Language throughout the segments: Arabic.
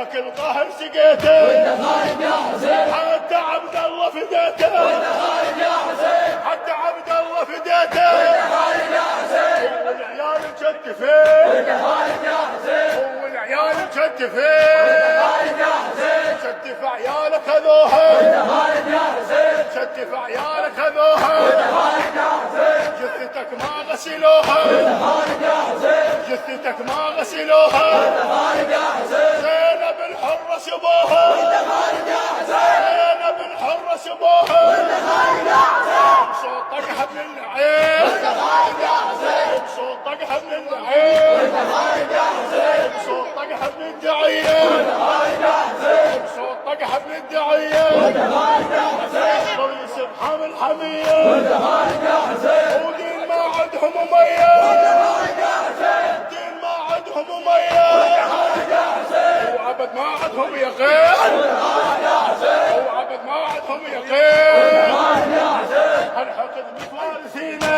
ذاك القهر سقيته وانت خالد يا حسين، حتى عبد الله فديته وانت خالد يا حسين، حتى عبد الله فديته وانت خالد يا حسين، والعيال مكتفين وانت خالد يا حسين، والعيال مكتفين خالد يا حسين، كتف عيالك خذوها وانت خالد يا حسين، كتف عيالك خذوها خالد يا حسين، جثتك ما غسلوها خالد يا حسين، جثتك ما غسلوها خالد يا حسين، زينب الحرة سبوها خالد يا حسين، زينب الحرة سبوها خالد يا حسين، صوتك حبل العين خالد يا حسين، صوتك حبل العين خالد يا حسين، صوتك حبل الدعية خالد يا حسين، صوتك حبل الدعية خالد يا حسين، ضيس بحمل حمية خالد يا حسين، ودين ما عندهم مية خالد يا حسين، دين ما عندهم مية خالد يا حسين، وعبد ما عندهم يقين خالد يا حسين، وعبد ما عندهم يقين خالد يا حسين، هالحقد متوارثينا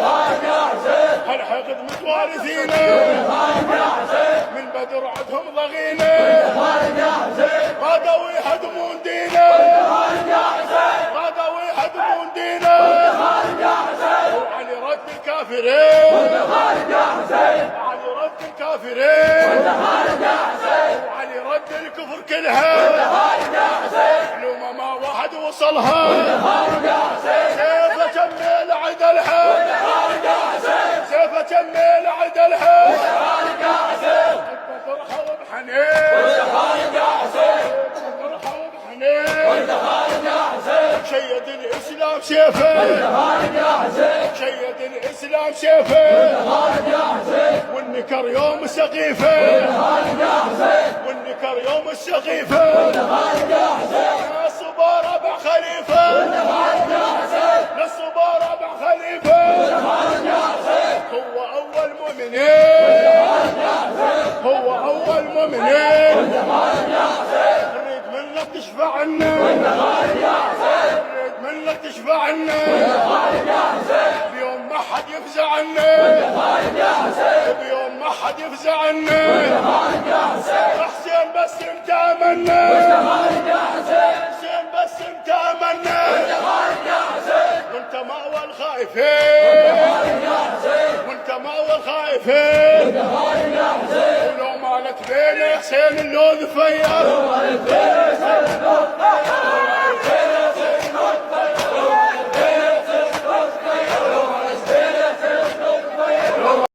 خالد يا حسين، هالحقد متوارثينا خالد يا حسين، من بدر عندهم ضغينا خالد يا حسين، غدوا يهدمون دينا خالد يا حسين، غدوا يهدمون دينا خالد يا حسين، وعلي رد الكافرين خالد يا حسين، وعلي رد الكافرين خالد يا حسين، وعلي رد الكفر كلها خالد يا حسين، علومه ما واحد وصلها خالد يا حسين، سيفه كمل عدلها خالد يا حسين، سيفه كمل عدلها خالد يا حسين، فرحه وبحنين خالد يا حسين، فرحه وبحنين خالد يا حسين، شيد الاسلام سيفه خالد يا حسين، شيد الاسلام سيفه خالد يا حسين، والنكر يوم السقيفه خالد يا حسين، والنكر يوم السقيفه خالد يا حسين، الصبا ربع خليفه خالد يا حسين، للصبا ربع خليفه خالد يا حسين، هو اول مؤمنين هو اول مؤمنين خالد يا حسين، نريد منك تشفع عنا خالد يا حسين، نريد منك تشفع عنا خالد يا حسين، بيوم ما حد يفزع عنا خالد يا حسين، بيوم ما حد يفزع عنا خالد يا حسين، حسين بس انت امنا خالد يا حسين، حسين بس انت امنا خالد يا حسين، وانت مأوى الخائفين خالد يا حسين، وانت مأوى الخائفين خالد يا حسين، ولو مالت بين حسين اللوذ فيا خالد يا حسين،